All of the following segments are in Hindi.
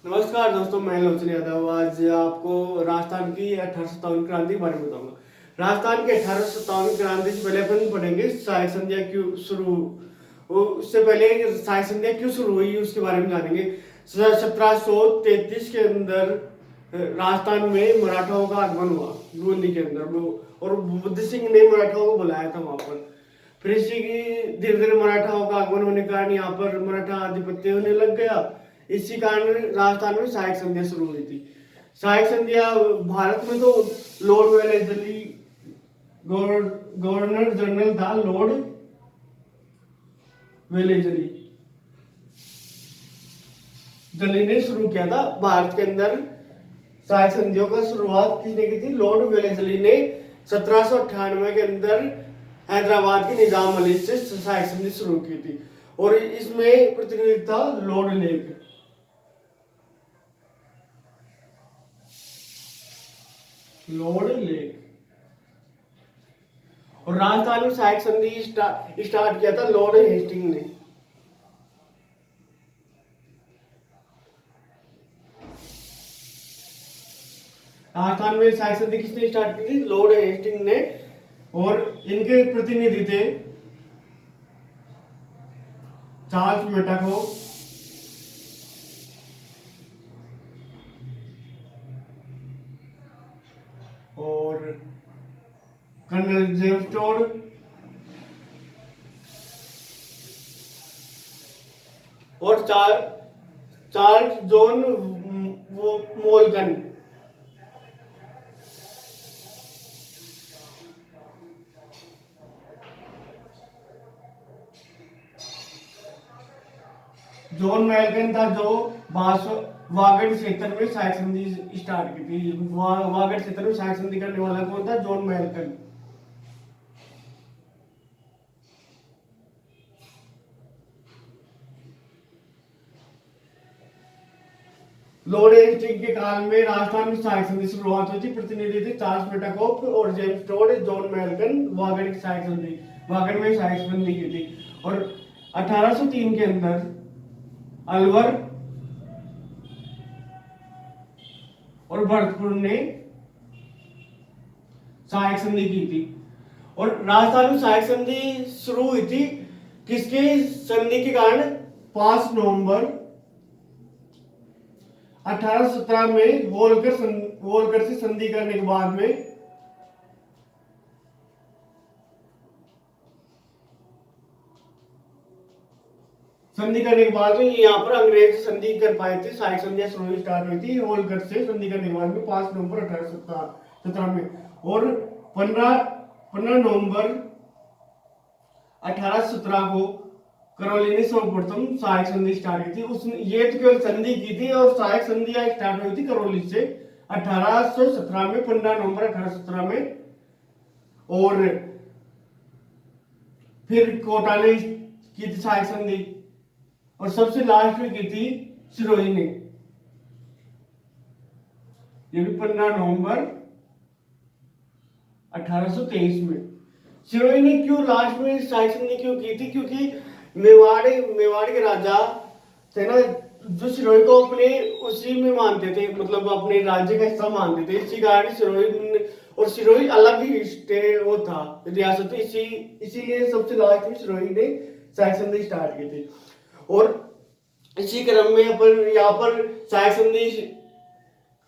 नमस्कार दोस्तों, मैं लोचन यादव आज आपको राजस्थान की 1857 क्रांति के बारे में बताऊंगा। राजस्थान के 1857 क्रांति से पहले अपन पढ़ेंगे सहायक संधिया क्यों शुरू। उससे पहले सहायक संधिया क्यों शुरू हुई उसके बारे में जानेंगे। 1733 के अंदर राजस्थान में मराठाओं का आगमन हुआ बूंदी के अंदर और बुद्ध सिंह ने मराठाओं को बुलाया था वहां पर। फिर इसी की धीरे धीरे मराठाओं का आगमन होने के कारण यहाँ पर मराठा आधिपत्य होने लग गया। इसी कारण राजस्थान में सहायक संधिया शुरू हुई थी। सहायक संधिया भारत में तो लॉर्ड वेलेस्ली गवर्नर जनरल था। लॉर्ड वेलेस्ली जली ने शुरू किया था भारत के अंदर। सहायक संधियों का शुरुआत किसने की थी? लॉर्ड वेलेस्ली ने 1798 के अंदर हैदराबाद के निजाम अली से सहायक संधि शुरू की थी और इसमें प्रतिनिधि था लॉर्ड लेक। और राजस्थान में सहायक संधि स्टार्ट किया था लॉर्ड हेस्टिंग ने। राजस्थान में सहायक संधि किसने स्टार्ट की थी? लॉर्ड हेस्टिंग ने। और इनके प्रतिनिधि थे चार्ल्स मेटाको, और कर्नल जेम्स टोड और चार्ल्स जॉन मोलगन। जॉन मेलगन था जो वागड़ क्षेत्र में सहायक संधि स्टार्ट की थी। वागड़ क्षेत्र में सहायक संधि करने वाला कौन था? जॉन मेलगन। लॉर्ड हेस्टिंग के काल में राजस्थान में सहायक संधि की शुरुआत हुई थी। प्रतिनिधि थे चार्ल्स मेटाकोप और जेम्स टोड, जॉन मेलगन। वागड़ की सहायक संधि, वागड़ में सहायक संधि की थी। और 1803 के अंदर अलवर और भरतपुर ने सहायक संधि की थी। और राजस्थान में सहायक संधि शुरू हुई थी किसके संधि के कारण? 5 नवंबर 1817 में होलकर से संधि करने के बाद में यहाँ पर अंग्रेज संधि कर पाए थे। सहायक संधियां शुरू स्टार्ट हुई थी होलकर से संधि करने के बाद में 5 नवंबर 1817 में। और 15 नवंबर 1817 को करौली ने सर्वप्रथम सहायक संधि स्टार्ट की थी। उसने ये तो केवल संधि की थी और सहायक संधियां स्टार्ट हुई थी करौली से 1817 में, 15 नवंबर 1817 में। और फिर कोटा ने की थी सहायक संधि और सबसे लास्ट में की थी सिरोही ने, ये भी 15 नवंबर 1823 में। सिरोही ने क्यों लास्ट में सहायक संधि क्यों की थी? क्योंकि मेवाड़ के राजा थे ना, जो सिरोही को अपने उसी में मानते थे, मतलब अपने राज्य का हिस्सा मानते थे। इसी कारण सिरोही अलग ही स्टेट वो था, रियासत। इसीलिए सबसे लास्ट में सिरोही ने सहायक संधि स्टार्ट की थी। और इसी क्रम में अपन यहाँ पर सहायक संधि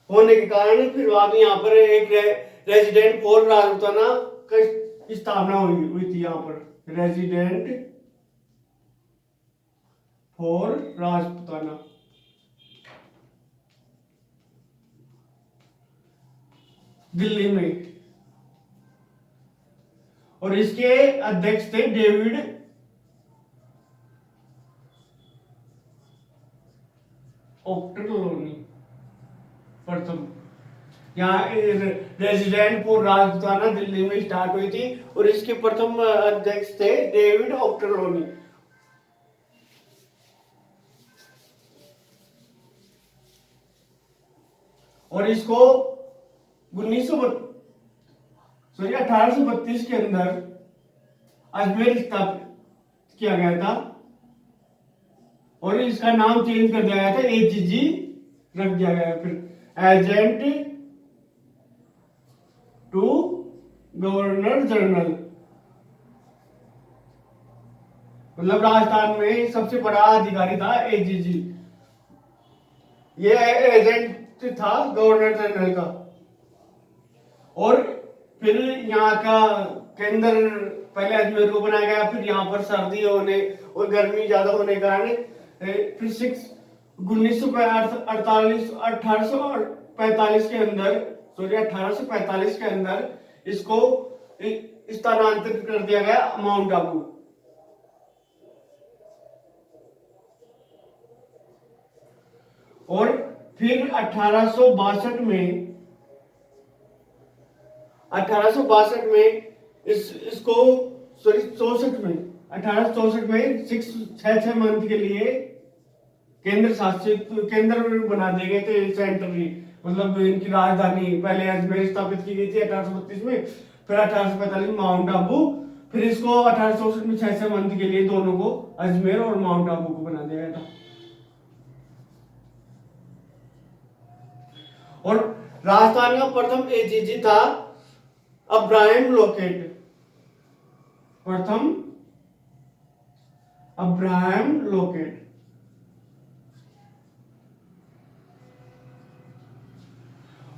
होने के कारण फिर बाद में यहाँ पर एक रेजिडेंट फॉर राजपूताना की स्थापना हुई थी। यहाँ पर रेजिडेंट फॉर राजपूताना दिल्ली में, और इसके अध्यक्ष थे डेविड ऑक्टरलोनी प्रथम। यहाँ रेजिडेंट फॉर राजपूताना दिल्ली में स्टार्ट हुई थी और इसके प्रथम अध्यक्ष थे डेविड ऑक्टरलोनी। और इसको 1832 के अंदर अजमेर स्थापित किया गया था और इसका नाम चेंज कर दिया गया था एचजी रख दिया गया है। फिर एजेंट टू गवर्नर जनरल, मतलब राजस्थान में सबसे बड़ा अधिकारी था एजीजी, ये एजेंट था गवर्नर जनरल का। और फिर यहाँ का केंद्र पहले अजमेर को बनाया गया, फिर यहाँ पर सर्दी होने और गर्मी ज्यादा होने के कारण फिर 1845 के अंदर, सॉरी 1845 के अंदर इसको स्थानांतरित कर दिया गया माउंट आबू। और फिर 1862 में इसको, सॉरी 64 में, 1864 में 6 मंथ के लिए केंद्र बना दिए गए थे सेंट्रली, मतलब इनकी राजधानी पहले अजमेर स्थापित की गई थी 1832 में, फिर 1845 में माउंट आबू, फिर इसको 1864 में 6 मंथ के लिए दोनों को, अजमेर और माउंट आबू को बना दिया गया था। और राजस्थान का प्रथम एजीजी था अब्राहम लोकेट, प्रथम अब्राहम लोकेट।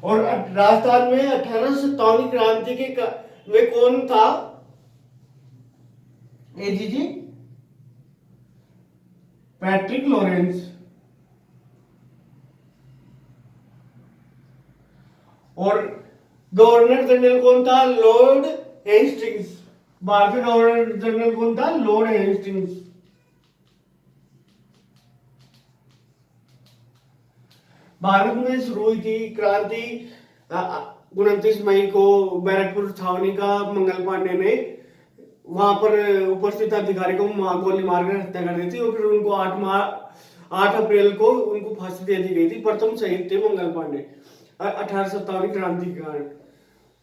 और राजस्थान में 1857 क्रांति के में कौन था एजीजी? Patrick Lawrence. और गवर्नर जनरल कौन था? Lord Hastings. भारतीय गवर्नर जनरल कौन था? Lord Hastings. भारत में शुरू हुई थी क्रांति 29 मई को बैरकपुर छावनी का मंगल पांडे ने वहां पर उपस्थित अधिकारी को गोली मारकर हत्या कर दी थी, और फिर उनको 8 अप्रैल को उनको फांसी दे दी गई थी। प्रथम शहीद थे मंगल पांडे 1857 क्रांति के कारण।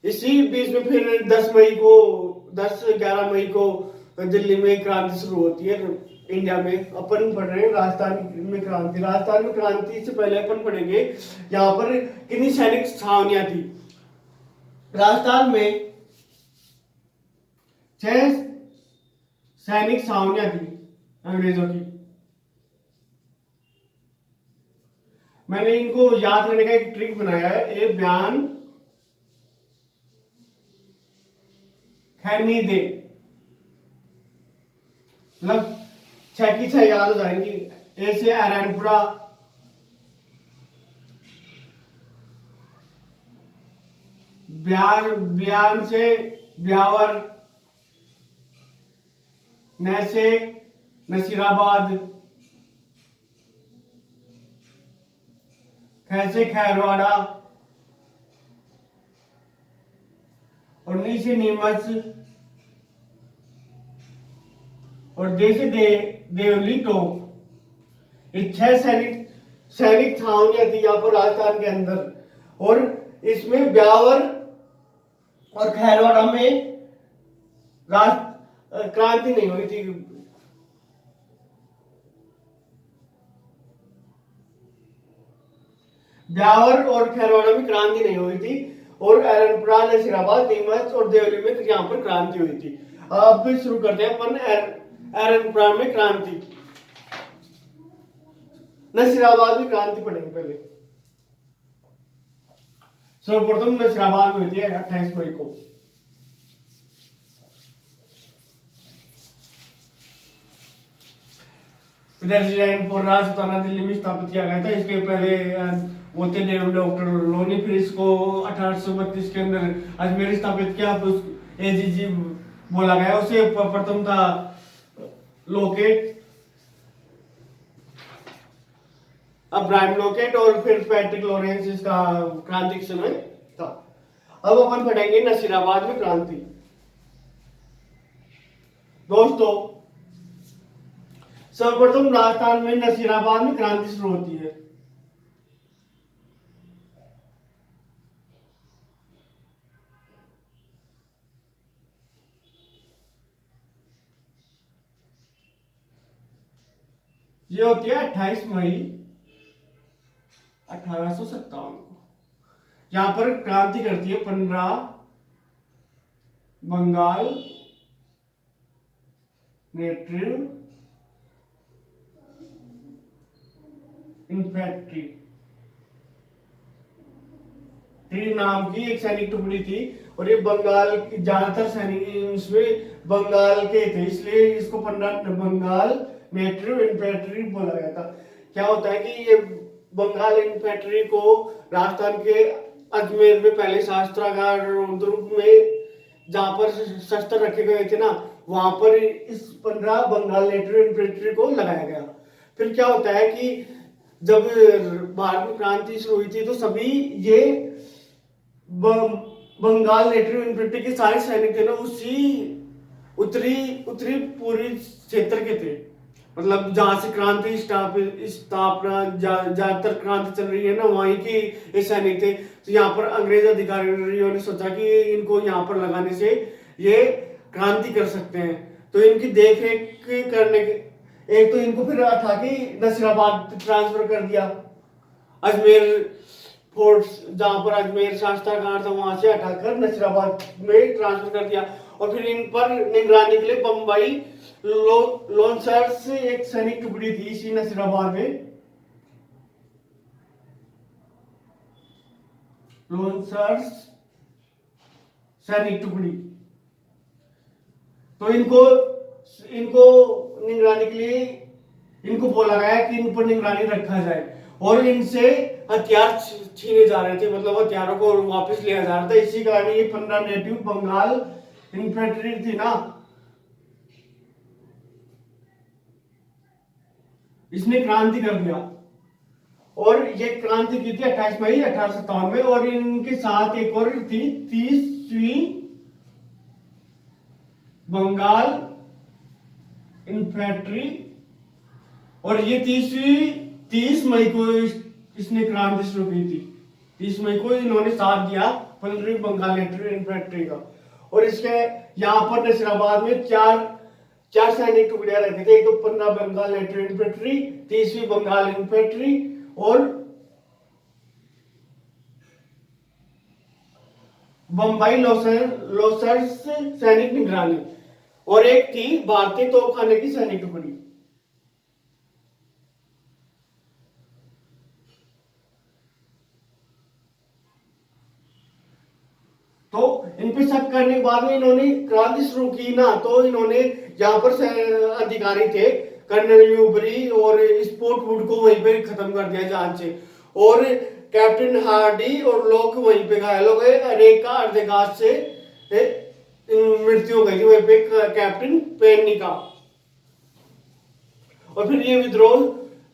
इसी बीच में फिर 10-11 मई को दिल्ली में क्रांति शुरू होती है। इंडिया में अपन पढ़ रहे हैं राजस्थान में क्रांति। राजस्थान में क्रांति से पहले अपन पढ़ेंगे यहाँ पर कितनी सैनिक छावनियां थी। राजस्थान में 6 सैनिक छावनियां थी अंग्रेजों की। मैंने इनको याद करने का एक ट्रिक बनाया है, ए बयान खैनी दे, मतलब 6 की 6 याद हो जाएंगी। ए से अरनपुरा, बयान से ब्यावर, न से नसीराबाद, ख से खैरवाड़ा, और नी से नीमच, और दे से देवली टोप। ये 6 सैनिक छावनियां थी यहाँ पर राजस्थान के अंदर। और इसमें ब्यावर और खैरवाड़ा में क्रांति नहीं हुई थी। ब्यावर और खैरवाड़ा में क्रांति नहीं हुई थी, और एरनपुरा, नसीराबाद, नीमच और देवली में यहाँ पर क्रांति हुई थी। अब भी शुरू करते हैं अपन एरनपुरा में क्रांति। नसीराबाद में क्रांति पढ़ेंगे पहले। सर्वप्रथम नसीराबाद में हुई थी 28 मई को। रेजिडेंट राजस्थान दिल्ली में स्थापित किया गया था। इसके पहले वो थे डॉक्टर लोनी, फिर इसको 1832 के अंदर अजमेर स्थापित किया, फिर एजीजी बोला गया। उसे प्रथम था लोकेट, अब्राहम लोकेट, और फिर पैट्रिक लॉरेंस इसका क्रांति के समय था। अब अपन पढ़ेंगे नसीराबाद में क्रांति। दोस्तों, सर्वप्रथम राजस्थान में नसीराबाद में क्रांति शुरू होती है। ये होती है 28 मई 1857 को यहाँ पर क्रांति करती है 15 बंगाल नेटिव इन्फेंट्री नाम की एक सैनिक टुकड़ी थी, और ये बंगाल की ज्यादातर सैनिक इसमें बंगाल के थे, इसलिए इसको 15 बंगाल नेटिव इन्फेंट्री बोला गया था। क्या होता है कि ये बंगाल इन्फेंट्री को राजस्थान के अजमेर में पहले शास्त्रागार दुर्ग में जहां पर शस्त्र रखे गए थे ना, वहां पर इस 15 बंगाल नेटिव इन्फेंट्री को लगाया गया। फिर क्या होता है कि जब भारत में क्रांति शुरू हुई थी तो सभी ये बंगाल नेटिव इन्फेंट्री के सारे सैनिक थे ना, उसी उत्तरी उत्तरी पूर्वी क्षेत्र के थे। मतलब जहां से क्रांति स्थापना ज्यादातर क्रांति चल रही है ना, वहीं के ये सैनिक थे। तो यहाँ पर अंग्रेज अधिकारियों ने सोचा कि इनको यहाँ पर लगाने से ये क्रांति कर सकते हैं, तो इनकी देख रेख करने के एक तो इनको फिर था कि नसीराबाद ट्रांसफर कर दिया, अजमेर फोर्ट जहां पर अजमेर शास्त्रागार था वहां से हटाकर नसीराबाद में ट्रांसफर कर दिया, और फिर इन पर निगरानी के लिए बम्बई लोनसर्स से एक सैनिक टुकड़ी थी इसी नसीराबाद में, लोनसर्स सैनिक टुकड़ी। तो इनको निगरानी के लिए इनको बोला गया कि इन पर निगरानी रखा जाए, और इनसे हथियार छीने जा रहे थे, मतलब हथियारों को वापस लिया जा रहा था। इसी कारण ये 15 नेटिव बंगाल इन्फेंट्री थी ना, इसने क्रांति कर दिया, और ये क्रांति की थी 28 मई 1857 में। और इनके साथ एक और थी 30वीं बंगाल इन्फेंट्री, और ये 30 मई को इसने क्रांति शुरू की थी। 30 मई को इन्होंने साथ दिया 15वीं बंगाल नेटिव इन्फेंट्री का। और इसके यहाँ पर नसीराबाद में चार सैनिक टुकड़ियां रहती थी, एक तो 15 बंगाल नेटिव इन्फेंट्री, 30वीं बंगाल इन्फेंट्री और बम्बई लोसर्स सैनिक निगरानी, और एक थी भारतीय तोपखाने की सैनिक टुकड़ी। तो इन पे शक करने के बाद में इन्होंने क्रांति शुरू की ना, तो इन्होंने यहाँ पर अधिकारी थे कर्नल न्यूबरी और स्पोर्टवुड को वहीं पे खत्म कर दिया जान से, और कैप्टन हार्डी और लोग वहीं पे घायल हो गए। अरेका अर्धघात से मृत्यु हो गई थी वहीं पे कैप्टन पेनी का। और फिर ये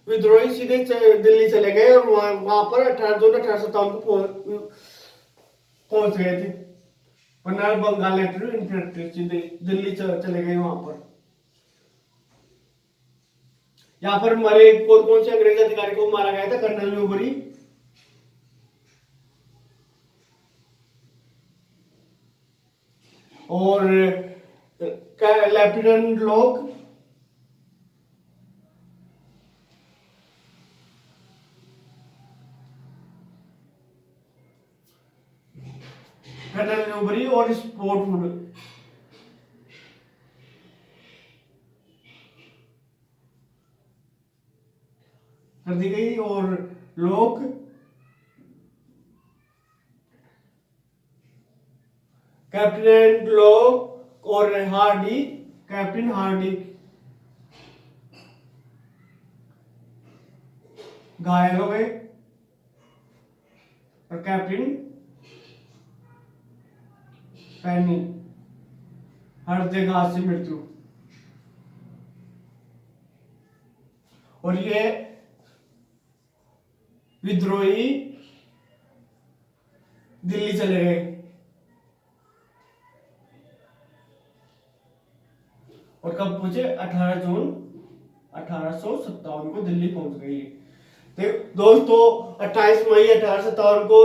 विद्रोही सीधे दिल्ली चले गए, और वहां पर 1857 को पहुंच गए थे। 15 बंगाल नेटिव इन्फेंट्री सीधे दिल्ली चले गए वहां पर। यहाँ पर मरे कौन कौन से अंग्रेज अधिकारी को मारा गया था? कर्नल न्यूबरी, और लेफ्टिनेंट लोग, कर्नल न्यूबरी और स्पोर्टवुड। कर दी गई, और लोग कैप्टन लोग और हार्डी, कैप्टन हार्डी घायल हो गए, और कैप्टन पैनी हृदयाघात से मृत्यु। और ये विद्रोही दिल्ली चले गए, और कब पहुंचे? 18 जून 1857 को दिल्ली पहुंच गई। दोस्तों 28 मई 1857 को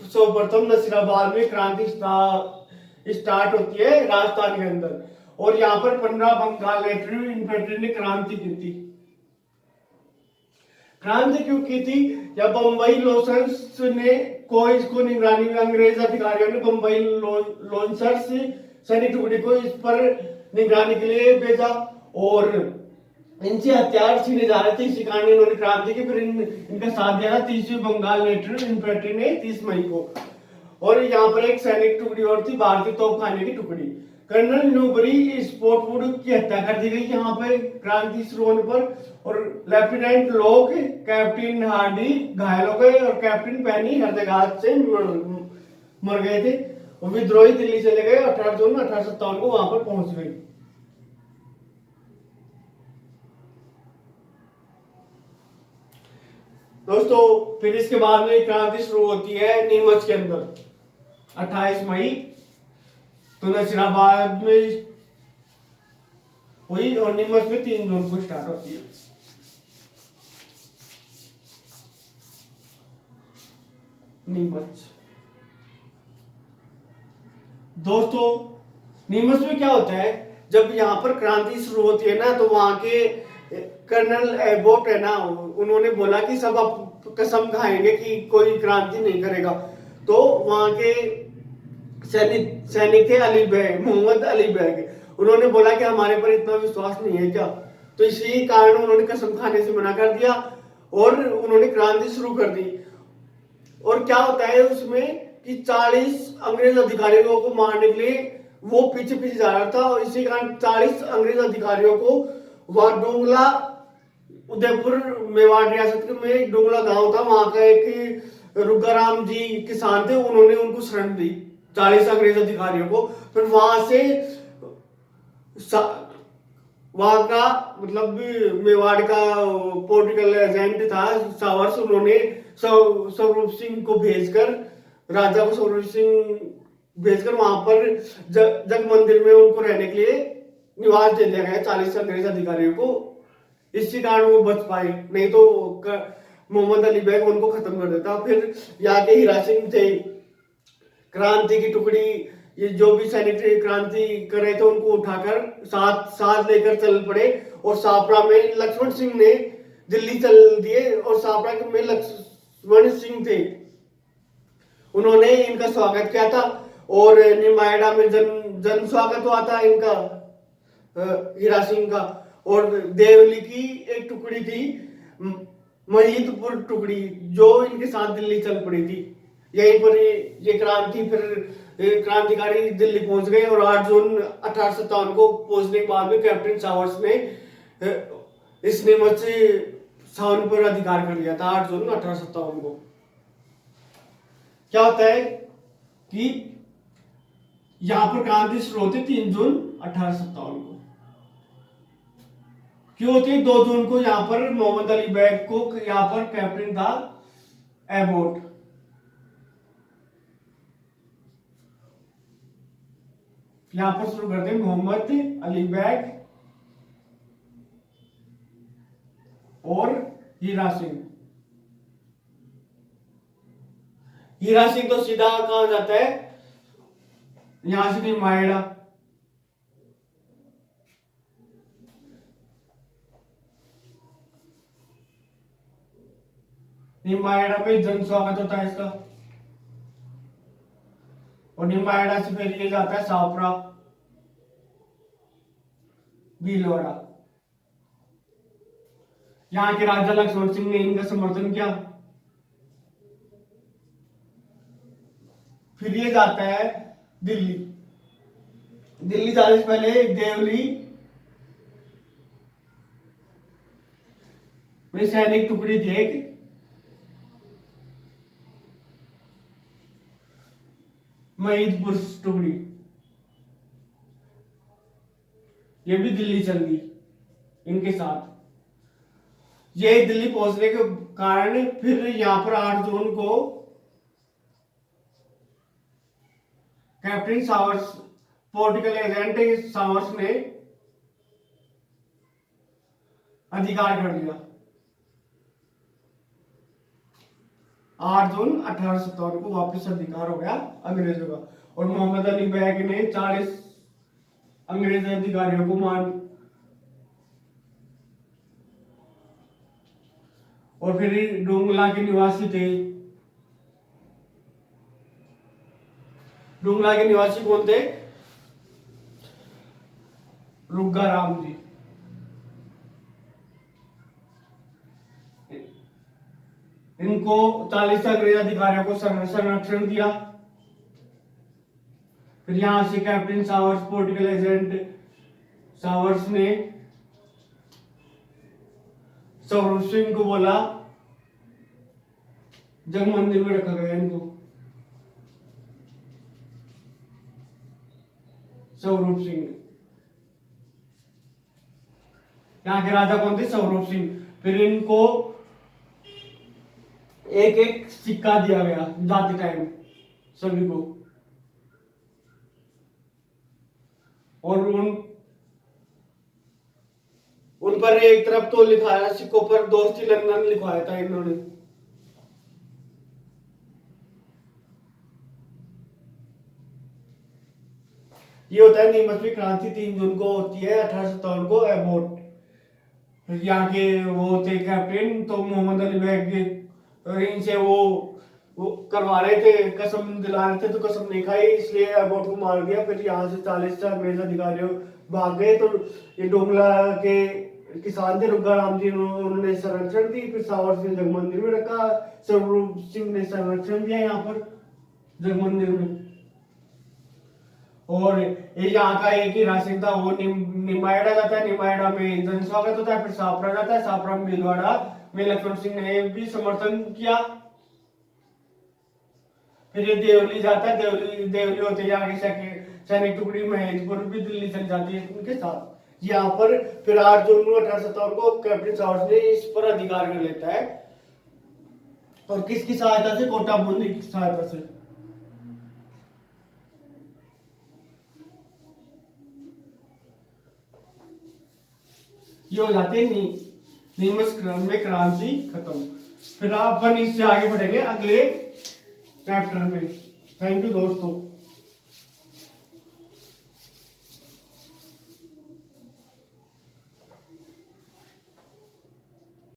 सर्वप्रथम नसीराबाद में क्रांति स्टार्ट होती है राजस्थान के अंदर, और यहाँ पर 15 बंगाल नेटिव इन्फेंट्री ने क्रांति की थी। क्रांति क्यों की थी? या बम्बई लॉन्चर्स ने को इसको निगरानी में अंग्रेज अधिकारियों ने बम्बई लॉन्चर्स सैनिक टुकड़ी को इस पर निगरानी के लिए भेजा और इनसे हथियार छीने जा रहे थे। इसी कारण इन्होंने क्रांति की। फिर इनका साथ दिया था 30वीं बंगाल लेफ्टिनेंट इन्फेंट्री ने 30 मई को। और यहाँ पर एक सैनिक टुकड़ी और थी, भारतीय तोपखाने की टुकड़ी। कर्नल न्यूबरी स्पॉटवुड की हत्या कर दी गई यहाँ पे क्रांति शुरू होने पर। और लेफ्टिनेंट लोग, कैप्टन हार्डी घायल हो गए और कैप्टन पैनी हृदयघात से मर गए थे। और विद्रोही दिल्ली चले गए। 18 जून 1857 को वहां पर पहुंच गए। दोस्तों फिर इसके बाद में क्रांति शुरू होती है नीमच के अंदर 28 मई। तो नसीराबाद में हुई और नीमच में 3 जून को स्टार्ट होती है। नीमच दोस्तों, नीमच में क्या होता है, जब यहाँ पर क्रांति शुरू होती है ना, तो वहां के कर्नल एबोट है ना, उन्होंने बोला कि सब आप कसम खाएंगे कि कोई क्रांति नहीं करेगा। तो वहां के सैनिक थे अली बैग, मोहम्मद अली बैग, उन्होंने बोला कि हमारे पर इतना विश्वास नहीं है क्या। तो इसी कारण उन्होंने कसम खाने से मना कर दिया और उन्होंने क्रांति शुरू कर दी। और क्या होता है उसमें कि 40 अंग्रेज अधिकारियों को मारने के लिए वो पीछे पीछे जा रहा था। और इसी कारण 40 अंग्रेज अधिकारियों को वहां डोंगला, उदयपुर मेवाड़ रियासत में डोंगला गांव था, वहां का एक रुगाराम जी किसान थे, उन्होंने उनको शरण दी 40 अंग्रेज अधिकारियों को। फिर वहां से वहां का मतलब मेवाड़ का पॉलिटिकल एजेंट था सावर्स, उन्होंने स्वरूप सिंह को भेजकर, राजा को स्वरूप सिंह भेजकर वहां पर जग मंदिर में उनको रहने के लिए निवास दे दिया गया 40 अंग्रेज अधिकारियों को। इसी कारण वो बच पाए, नहीं तो मोहम्मद अली बैग उनको खत्म कर देता। फिर यहाँ के हीरा सिंह थे, क्रांति की टुकड़ी, ये जो भी सैनिक क्रांति कर रहे थे उनको उठाकर साथ लेकर चल पड़े। और सापरा में लक्ष्मण सिंह ने दिल्ली चल दिए। और सापरा में लक्ष्मण सिंह थे, उन्होंने इनका स्वागत किया था। और निमायड़ा में जन स्वागत हुआ था इनका, हीरा सिंह का। और देवली की एक टुकड़ी थी, महिदपुर टुकड़ी, जो इनके साथ दिल्ली चल पड़ी थी। यहीं पर ये क्रांति, फिर क्रांतिकारी दिल्ली पहुंच गए। और 8 जून 1857 को पहुंचने के बाद में कैप्टन सावर्स ने इस नीमच से सावन पर अधिकार कर लिया था 8 जून 1857 को। क्या होता है कि यहां पर क्रांति शुरू होती 3 जून 1857 को। क्यों होती है 2 जून को? यहां पर मोहम्मद अली बैग को यहां पर कैप्टन था एबोट। यहां पर शुरू करते हैं मोहम्मद अली बैग और हीरा सिंह। हीरा सिंह तो सीधा कहां जाता है, यहां से निमायड़ा। निमायड़ा में जन स्वागत होता है इसका। और निमायड़ा से फिर ये जाता है सापरा, भीलवाड़ा। यहाँ के राजा लक्ष्मण सिंह ने इनका समर्थन किया। फिर ये जाता है दिल्ली। दिल्ली जाने से पहले देवली में सैनिक टुकड़ी थी एक, महिदपुर टुकड़ी, ये भी दिल्ली चल गई इनके साथ। ये दिल्ली पहुंचने के कारण फिर यहां पर 8 जून को captain showers, political agent showers ने अधिकार कर लिया 8 जून 1857 को वापस अधिकार हो गया अंग्रेजों का। और मोहम्मद अली बैग ने 40 अंग्रेज अधिकारियों को और फिर डोंगला के निवासी थे। डोंगला के निवासी कौन थे? रुग्गा राम जी। इनको 40 अंग्रेज अधिकारियों को संरक्षण दिया। फिर यहां से captain showers, political agent showers ने स्वरूप सिंह को बोला, जग मंदिर में रखा गया इनको। स्वरूप सिंह, यहाँ के राजा कौन थे? स्वरूप सिंह। फिर इनको एक एक सिक्का दिया गया जाते टाइम सभी को, और उन पर एक तरफ तो लिखाया, सिक्कों पर दोस्ती लंदन लिखवाया था इन्होंने। ये होता है नीमच में क्रांति 3 जून को होती है 1857 को एबोट। यहाँ के वो थे कैप्टन तो मोहम्मद अली बेग, और इनसे वो करवा रहे थे, कसम दिला रहे थे, तो कसम नहीं खाई, इसलिए एबोट को मार दिया। फिर यहाँ से 40 अंग्रेज अधिकारी भाग गए। तो ये डोंगला के किसान थे रुग्गा राम जी, उन्होंने संरक्षण दी। फिर सावर ने जग मंदिर में रखा, स्वरूप सिंह ने संरक्षण दिया यहाँ पर जग मंदिर में। और ये यहाँ का एक ही राशन था, वो निमायड़ा जाता है, निमायड़ा में जन स्वागत होता है। फिर सापरा जाता है, सापरा में भीलवाड़ा में लक्ष्मण सिंह ने भी समर्थन किया। फिर ये देवली जाता है, देवली होते यहाँ की सैनिक टुकड़ी महेंद्रपुर भी दिल्ली चल जाती है उनके साथ। यहाँ पर फिर 8 जून 1857 को कैप्टन सावर्स ने इस पर अधिकार कर लेता है, और किसकी सहायता से? कोटा बूंदी की सहायता से। ये हो जाते नीमच में क्रांति खत्म। फिर अपन इससे आगे बढ़ेंगे अगले चैप्टर में। थैंक यू दोस्तों।